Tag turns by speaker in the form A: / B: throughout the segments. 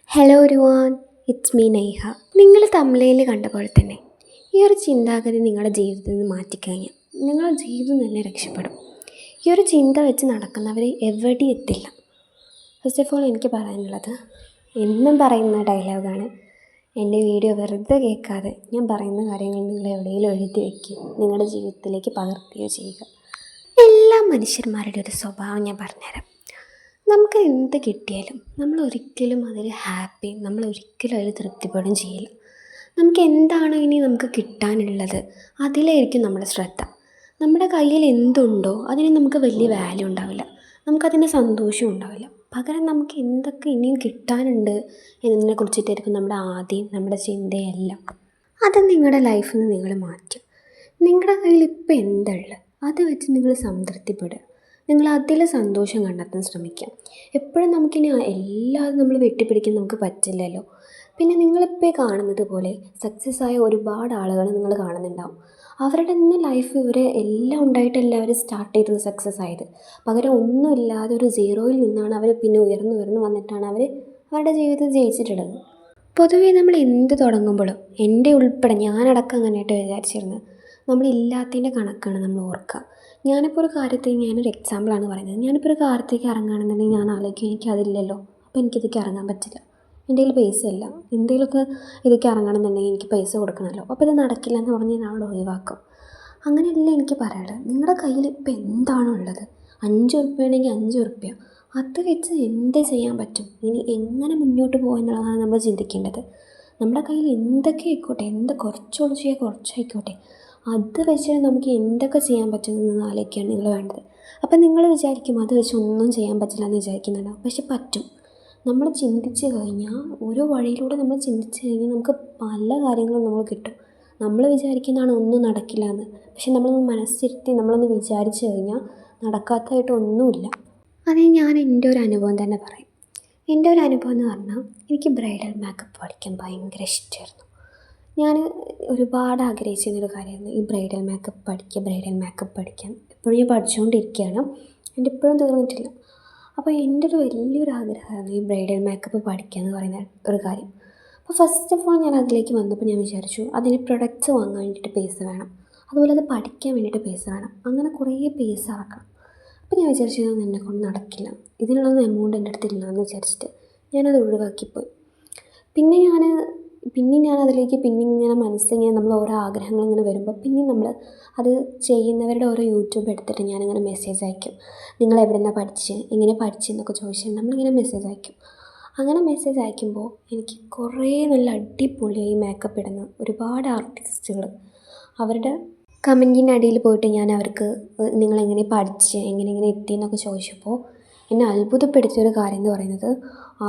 A: Hello everyone, it's me Neha. നിങ്ങൾ തമിഴിൽ കണ്ട പോലെ തന്നെ ഈ ഒരു ചിന്താഗതി നിങ്ങളുടെ ജീവിതത്തിൽ നിന്ന് മാറ്റിക്കഴിഞ്ഞാൽ നിങ്ങളുടെ ജീവിതം തന്നെ രക്ഷപ്പെടും. ഈ ഒരു ചിന്ത വെച്ച് നടക്കുന്നവർ എവിടെയും എത്തില്ല. ഫസ്റ്റ് ഓഫ് ഓൾ എനിക്ക് പറയാനുള്ളത്, എന്നും പറയുന്ന ഡയലോഗാണ്, എൻ്റെ വീഡിയോ വെറുതെ കേൾക്കാതെ ഞാൻ പറയുന്ന കാര്യങ്ങൾ നിങ്ങൾ എവിടെയെങ്കിലും എഴുതി വയ്ക്കുക, നിങ്ങളുടെ ജീവിതത്തിലേക്ക് പകർത്തുകയോ ചെയ്യുക. എല്ലാ മനുഷ്യന്മാരുടെ ഒരു സ്വഭാവം ഞാൻ പറഞ്ഞുതരാം. നമുക്ക് എന്ത് കിട്ടിയാലും നമ്മളൊരിക്കലും അതിൽ ഹാപ്പി, നമ്മളൊരിക്കലും അതിൽ തൃപ്തിപ്പെടുകയും ചെയ്യില്ല. നമുക്ക് എന്താണോ ഇനി നമുക്ക് കിട്ടാനുള്ളത് അതിലായിരിക്കും നമ്മുടെ ശ്രദ്ധ. നമ്മുടെ കയ്യിൽ എന്തുണ്ടോ അതിന് നമുക്ക് വലിയ വാല്യൂ ഉണ്ടാവില്ല, നമുക്കതിൻ്റെ സന്തോഷം ഉണ്ടാവില്ല. പകരം നമുക്ക് എന്തൊക്കെ ഇനിയും കിട്ടാനുണ്ട് എന്നതിനെ കുറിച്ചിട്ടായിരിക്കും നമ്മുടെ ആദ്യം നമ്മുടെ ചിന്തയെല്ലാം. അത് നിങ്ങളുടെ ലൈഫിൽ നിന്ന് നിങ്ങൾ മാറ്റും. നിങ്ങളുടെ കയ്യിൽ ഇപ്പോൾ എന്തുള്ളത് അത് വെച്ച് നിങ്ങൾ സംതൃപ്തിപ്പെടുക. നിങ്ങൾ അതിൽ സന്തോഷം കണ്ടെത്താൻ ശ്രമിക്കാം. എപ്പോഴും നമുക്കിനി എല്ലാതും നമ്മൾ വെട്ടിപ്പിടിക്കാൻ നമുക്ക് പറ്റില്ലല്ലോ. പിന്നെ നിങ്ങളിപ്പോൾ കാണുന്നത് പോലെ സക്സസ് ആയ ഒരുപാട് ആളുകൾ നിങ്ങൾ കാണുന്നുണ്ടാവും. അവരുടെ തന്നെ ലൈഫ് ഇവരെ എല്ലാം ഉണ്ടായിട്ടല്ല അവർ സ്റ്റാർട്ട് ചെയ്തത് സക്സസ് ആയത്. പകരം ഒന്നുമില്ലാതെ ഒരു സീറോയിൽ നിന്നാണ് അവർ പിന്നെ ഉയർന്നു വന്നിട്ടാണ് അവർ അവരുടെ ജീവിതത്തിൽ ജയിച്ചിട്ടുള്ളത്. പൊതുവേ നമ്മൾ എന്ത് തുടങ്ങുമ്പോഴും, എൻ്റെ ഉൾപ്പെടെ ഞാനടക്കം അങ്ങനെയായിട്ട് വിചാരിച്ചിരുന്നത്, നമ്മളില്ലാത്തതിൻ്റെ കണക്കാണ് നമ്മൾ ഓർക്കുക. ഞാനിപ്പോൾ ഒരു കാര്യത്തിൽ, ഞാനൊരു എക്സാമ്പിളാണ് പറയുന്നത്, ഞാനിപ്പോൾ ഒരു കാര്യത്തേക്ക് ഇറങ്ങുകയാണെന്നുണ്ടെങ്കിൽ ഞാൻ ആലോചിക്കും എനിക്കതില്ലല്ലോ, അപ്പോൾ എനിക്കിതൊക്കെ ഇറങ്ങാൻ പറ്റില്ല, എൻ്റെ കയ്യിൽ പൈസ ഇല്ല, എന്തെങ്കിലുമൊക്കെ ഇതൊക്കെ ഇറങ്ങണമെന്നുണ്ടെങ്കിൽ എനിക്ക് പൈസ കൊടുക്കണമല്ലോ, അപ്പോൾ ഇത് നടക്കില്ല എന്ന് പറഞ്ഞ് ഞാൻ അവിടെ ഒഴിവാക്കും. അങ്ങനെയല്ല എനിക്ക് പറയാനുള്ളത്. നിങ്ങളുടെ കയ്യിൽ ഇപ്പോൾ എന്താണോ ഉള്ളത്, 5 ഉറുപ്പ്യ 5 ഉറുപ്പ്യ, അത് വെച്ച് എന്ത് ചെയ്യാൻ പറ്റും, ഇനി എങ്ങനെ മുന്നോട്ട് പോകുക എന്നുള്ളതാണ് നമ്മൾ ചിന്തിക്കേണ്ടത്. നമ്മുടെ കയ്യിൽ എന്തൊക്കെ ആയിക്കോട്ടെ, കുറച്ചുള്ളൂ ചെയ്യുക, കുറച്ചായിക്കോട്ടെ, അത് വെച്ച് നമുക്ക് എന്തൊക്കെ ചെയ്യാൻ പറ്റുമെന്ന് ആലോചിക്കുകയാണ് നിങ്ങൾ വേണ്ടത്. അപ്പം നിങ്ങൾ വിചാരിക്കും അത് വെച്ച് ഒന്നും ചെയ്യാൻ പറ്റില്ല എന്ന് വിചാരിക്കുന്നുണ്ടാവും. പക്ഷെ പറ്റും. നമ്മൾ ചിന്തിച്ച് കഴിഞ്ഞാൽ, ഓരോ വഴിയിലൂടെ നമ്മൾ ചിന്തിച്ച് കഴിഞ്ഞാൽ നമുക്ക് പല കാര്യങ്ങളും നമ്മൾ കിട്ടും. നമ്മൾ വിചാരിക്കുന്നതാണ് ഒന്നും നടക്കില്ല എന്ന്, പക്ഷെ നമ്മളൊന്ന് മനസ്സിരുത്തി നമ്മളൊന്ന് വിചാരിച്ച് കഴിഞ്ഞാൽ നടക്കാത്തതായിട്ട് ഒന്നുമില്ല. അത് ഞാൻ എൻ്റെ ഒരു അനുഭവം തന്നെ പറയും. എൻ്റെ ഒരു അനുഭവം എന്ന് പറഞ്ഞാൽ, എനിക്ക് ബ്രൈഡൽ മേക്കപ്പ് പഠിക്കാൻ ഭയങ്കര ഇഷ്ടമായിരുന്നു. ഞാൻ ഒരുപാട് ആഗ്രഹിച്ചിരുന്നൊരു കാര്യമായിരുന്നു ഈ ബ്രൈഡൽ മേക്കപ്പ് പഠിക്കാൻ. ഇപ്പോഴും ഞാൻ പഠിച്ചുകൊണ്ടിരിക്കുകയാണ്, എൻ്റെ ഇപ്പോഴും തീർന്നിട്ടില്ല. അപ്പോൾ എൻ്റെ ഒരു വലിയൊരു ആഗ്രഹമായിരുന്നു ഈ ബ്രൈഡൽ മേക്കപ്പ് പഠിക്കുക എന്ന് പറയുന്ന ഒരു കാര്യം. അപ്പോൾ ഫസ്റ്റ് ഓഫ് ഓൾ ഞാൻ അതിലേക്ക് വന്നപ്പോൾ ഞാൻ വിചാരിച്ചു അതിന് പ്രൊഡക്ട്സ് വാങ്ങാൻ വേണ്ടിയിട്ട് പൈസ വേണം, അതുപോലെ അത് പഠിക്കാൻ വേണ്ടിയിട്ട് പൈസ വേണം, അങ്ങനെ കുറേ പൈസ ഇറക്കണം. അപ്പോൾ ഞാൻ വിചാരിച്ചു ഇതൊന്നും എന്നെക്കൊണ്ട് നടക്കില്ല, ഇതിനുള്ളൊന്നും എമൗണ്ട് എൻ്റെ അടുത്തില്ല എന്ന് വിചാരിച്ചിട്ട് ഞാനത് ഒഴിവാക്കിപ്പോയി. പിന്നെ ഞാൻ അതിലേക്ക് ഇങ്ങനെ മനസ്സിങ്ങനെ നമ്മൾ ഓരോ ആഗ്രഹങ്ങൾ ഇങ്ങനെ വരുമ്പോൾ പിന്നെ നമ്മൾ അത് ചെയ്യുന്നവരുടെ ഓരോ യൂട്യൂബ് എടുത്തിട്ട് ഞാനിങ്ങനെ മെസ്സേജ് അയക്കും. നിങ്ങൾ എവിടെ നിന്നാണ് പഠിച്ച്, എങ്ങനെ പഠിച്ചെന്നൊക്കെ ചോദിച്ചാൽ നമ്മളിങ്ങനെ മെസ്സേജ് അയക്കും. അങ്ങനെ മെസ്സേജ് അയക്കുമ്പോൾ എനിക്ക് കുറേ നല്ല അടിപൊളിയായി മേക്കപ്പ് ഇടുന്ന ഒരുപാട് ആർട്ടിസ്റ്റുകൾ, അവരുടെ കമൻറ്റിൻ്റെ അടിയിൽ പോയിട്ട് ഞാൻ അവർക്ക് നിങ്ങളെങ്ങനെ പഠിച്ച് എങ്ങനെ എത്തിയെന്നൊക്കെ ചോദിച്ചപ്പോൾ എന്നെ അത്ഭുതപ്പെടുത്തിയൊരു കാര്യം എന്ന് പറയുന്നത്,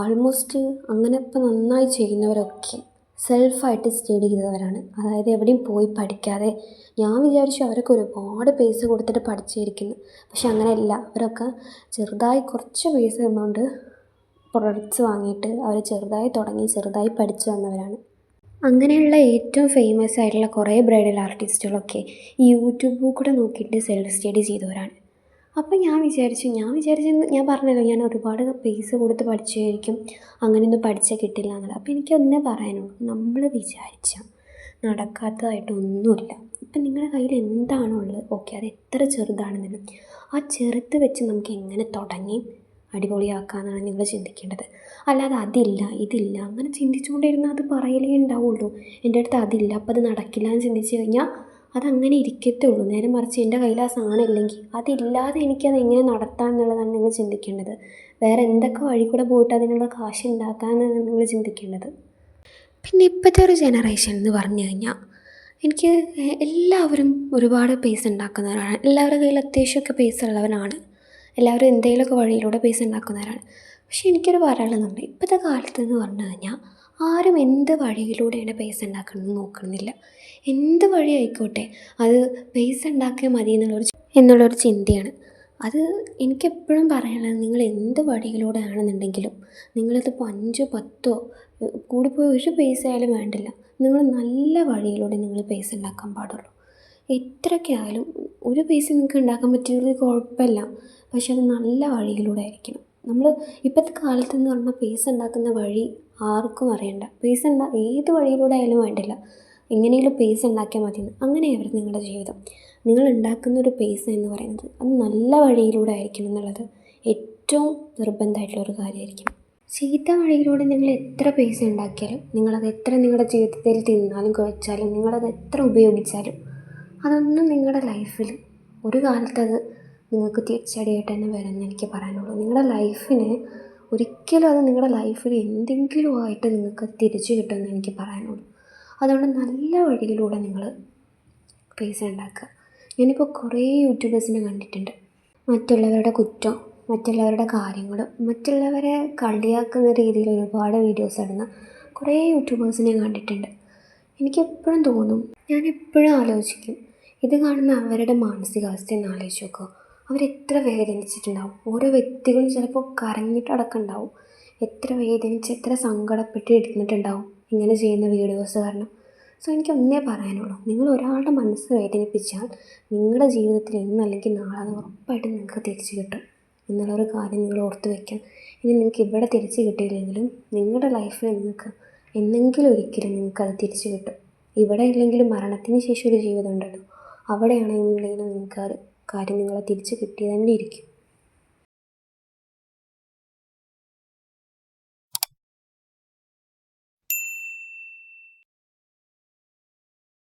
A: ആൾമോസ്റ്റ് അങ്ങനെ ഇപ്പോൾ നന്നായി ചെയ്യുന്നവരൊക്കെ സെൽഫായിട്ട് സ്റ്റഡി ചെയ്തവരാണ്. അതായത് എവിടെയും പോയി പഠിക്കാതെ. ഞാൻ വിചാരിച്ചു അവരൊക്കെ ഒരുപാട് പൈസ കൊടുത്തിട്ട് പഠിച്ചിരിക്കുന്നു, പക്ഷെ അങ്ങനെയല്ല. അവരൊക്കെ ചെറുതായി കുറച്ച് പൈസ എമൗണ്ട് പ്രൊഡക്ട്സ് വാങ്ങിയിട്ട് അവർ ചെറുതായി തുടങ്ങി ചെറുതായി പഠിച്ചു വന്നവരാണ്. അങ്ങനെയുള്ള ഏറ്റവും ഫേമസ് ആയിട്ടുള്ള കുറേ ബ്രൈഡൽ ആർട്ടിസ്റ്റുകളൊക്കെ ഈ യൂട്യൂബിൽ കൂടെ നോക്കിയിട്ട് സെൽഫ് സ്റ്റഡി ചെയ്തവരാണ്. അപ്പോൾ ഞാൻ വിചാരിച്ചു ഞാൻ പറഞ്ഞല്ലോ ഞാൻ ഒരുപാട് പൈസ കൊടുത്ത് പഠിച്ചായിരിക്കും, അങ്ങനെയൊന്നും പഠിച്ചാൽ കിട്ടില്ല എന്നുള്ളത്. അപ്പോൾ എനിക്കൊന്നേ പറയാനുള്ളൂ, നമ്മൾ വിചാരിച്ചാൽ നടക്കാത്തതായിട്ടൊന്നുമില്ല. ഇപ്പം നിങ്ങളുടെ കയ്യിൽ എന്താണോ ഉള്ളത്, ഓക്കെ, അത് എത്ര ചെറുതാണെങ്കിലും ആ ചെറുത് വെച്ച് നമുക്ക് എങ്ങനെ തുടങ്ങി അടിപൊളിയാക്കാമെന്നാണ് നിങ്ങൾ ചിന്തിക്കേണ്ടത്. അല്ലാതെ അതില്ല ഇതില്ല അങ്ങനെ ചിന്തിച്ചുകൊണ്ടിരുന്നാൽ അത് പറയലേ ഉണ്ടാവുള്ളൂ. എൻ്റെ അടുത്ത് അതില്ല അപ്പോൾ അത് നടക്കില്ല എന്ന് ചിന്തിച്ച് കഴിഞ്ഞാൽ അതങ്ങനെ ഇരിക്കത്തുള്ളൂ. നേരെ മറിച്ച് എൻ്റെ കയ്യിൽ ആ സാധനം ഇല്ലെങ്കിൽ അതില്ലാതെ എനിക്കത് എങ്ങനെ നടത്താം എന്നുള്ളതാണ് നിങ്ങൾ ചിന്തിക്കേണ്ടത്. വേറെ എന്തൊക്കെ വഴി കൂടെ പോയിട്ട് അതിനുള്ള കാശ് ഉണ്ടാക്കാമെന്നാണ് നിങ്ങൾ ചിന്തിക്കേണ്ടത്. പിന്നെ ഇപ്പോഴത്തെ ഒരു ജനറേഷൻ എന്ന് പറഞ്ഞു കഴിഞ്ഞാൽ എനിക്ക് എല്ലാവരും ഒരുപാട് പൈസ ഉണ്ടാക്കുന്നവരാണ്, എല്ലാവരുടെ കയ്യിൽ അത്യാവശ്യമൊക്കെ പൈസ ഉള്ളവരാണ്, എല്ലാവരും എന്തെങ്കിലുമൊക്കെ വഴിയിലൂടെ പൈസ ഉണ്ടാക്കുന്നവരാണ്. പക്ഷേ എനിക്കൊരു പറയാനുള്ളത്, ഇപ്പോഴത്തെ കാലത്ത് എന്ന് പറഞ്ഞു കഴിഞ്ഞാൽ ആരും എന്ത് വഴിയിലൂടെയാണ് പൈസ ഉണ്ടാക്കണമെന്ന് നോക്കണമെന്നില്ല. എന്ത് വഴി ആയിക്കോട്ടെ, അത് പൈസ ഉണ്ടാക്കിയാൽ മതി എന്നുള്ളൊരു ചിന്തയാണ്. അത് എനിക്കെപ്പോഴും പറയാനുള്ളത്, നിങ്ങൾ എന്ത് വഴിയിലൂടെ ആണെന്നുണ്ടെങ്കിലും നിങ്ങളിതിപ്പോൾ 5 10 കൂടിപ്പോയി ഒരു പൈസ ആയാലും വേണ്ടില്ല, നിങ്ങൾ നല്ല വഴിയിലൂടെ നിങ്ങൾ പൈസ ഉണ്ടാക്കാൻ പാടുള്ളൂ. എത്രയൊക്കെ ആയാലും ഒരു പൈസ നിങ്ങൾക്ക് ഉണ്ടാക്കാൻ പറ്റിയത് കുഴപ്പമില്ല, പക്ഷെ അത് നല്ല വഴിയിലൂടെ ആയിരിക്കണം. നമ്മൾ ഇപ്പോഴത്തെ കാലത്തെന്ന് പറഞ്ഞാൽ പൈസ ഉണ്ടാക്കുന്ന വഴി ആർക്കും അറിയണ്ട. ഏത് വഴിയിലൂടെ ആയാലും വേണ്ടില്ല, എങ്ങനെയെങ്കിലും പൈസ ഉണ്ടാക്കിയാൽ മതിയെന്ന് അങ്ങനെയായിരുന്നു നിങ്ങളുടെ ജീവിതം. നിങ്ങൾ ഉണ്ടാക്കുന്നൊരു പൈസ എന്ന് പറയുന്നത് അത് നല്ല വഴിയിലൂടെ ആയിരിക്കണം എന്നുള്ളത് ഏറ്റവും നിർബന്ധമായിട്ടുള്ളൊരു കാര്യമായിരിക്കും. ചീത്ത വഴിയിലൂടെ നിങ്ങൾ എത്ര പൈസ ഉണ്ടാക്കിയാലും, നിങ്ങളത് എത്ര നിങ്ങളുടെ ജീവിതത്തിൽ തിന്നാലും കുഴച്ചാലും, നിങ്ങളത് എത്ര ഉപയോഗിച്ചാലും അതൊന്നും നിങ്ങളുടെ ലൈഫിൽ ഒരു കാലത്തത് നിങ്ങൾക്ക് തിരിച്ചടിയായിട്ട് തന്നെ വരുമെന്ന് എനിക്ക് പറയാനുള്ളൂ. നിങ്ങളുടെ ലൈഫിന് ഒരിക്കലും അത് നിങ്ങളുടെ ലൈഫിൽ എന്തെങ്കിലും ആയിട്ട് നിങ്ങൾക്ക് തിരിച്ചു കിട്ടുമെന്ന് എനിക്ക് പറയാനുള്ളൂ. അതുകൊണ്ട് നല്ല വഴിയിലൂടെ നിങ്ങൾ പൈസ ഉണ്ടാക്കുക. ഞാനിപ്പോൾ കുറേ യൂട്യൂബേഴ്സിനെ കണ്ടിട്ടുണ്ട്, മറ്റുള്ളവരുടെ കുറ്റം, മറ്റുള്ളവരുടെ കാര്യങ്ങൾ, മറ്റുള്ളവരെ കളിയാക്കുന്ന രീതിയിൽ ഒരുപാട് വീഡിയോസ് ഇടുന്ന കുറേ യൂട്യൂബേഴ്സിനെ കണ്ടിട്ടുണ്ട്. എനിക്കെപ്പോഴും തോന്നും, ഞാനെപ്പോഴും ആലോചിക്കും, ഇത് കാണുന്ന അവരുടെ മാനസികാവസ്ഥ ഒന്ന് ആലോചിച്ച് നോക്കുക. അവരെത്ര വേദനിച്ചിട്ടുണ്ടാവും. ഓരോ വ്യക്തികളും ചിലപ്പോൾ കരഞ്ഞിട്ടടക്കമുണ്ടാവും. എത്ര വേദനിച്ച് എത്ര സങ്കടപ്പെട്ട് ഇരുന്നിട്ടുണ്ടാവും ഇങ്ങനെ ചെയ്യുന്ന വീഡിയോസ് കാരണം. സോ എനിക്കൊന്നേ പറയാനുള്ളൂ, നിങ്ങൾ ഒരാളുടെ മനസ്സ് വേദനിപ്പിച്ചാൽ നിങ്ങളുടെ ജീവിതത്തിൽ ഇന്നല്ലെങ്കിൽ നാളെ അത് ഉറപ്പായിട്ടും നിങ്ങൾക്ക് തിരിച്ചു കിട്ടും എന്നുള്ളൊരു കാര്യം നിങ്ങൾ ഓർത്ത് വയ്ക്കാം. ഇനി നിങ്ങൾക്ക് ഇവിടെ തിരിച്ചു കിട്ടിയില്ലെങ്കിലും നിങ്ങളുടെ ലൈഫിൽ നിങ്ങൾക്ക് എന്നെങ്കിലും ഒരിക്കലും നിങ്ങൾക്കത് തിരിച്ചു കിട്ടും. ഇവിടെ ഇല്ലെങ്കിലും മരണത്തിന് ശേഷം ഒരു ജീവിതം ഉണ്ടല്ലോ, അവിടെയാണെന്നുണ്ടെങ്കിലും നിങ്ങൾക്ക് ആ കാര്യം നിങ്ങളെ തിരിച്ച് കിട്ടി തന്നെ ഇരിക്കും.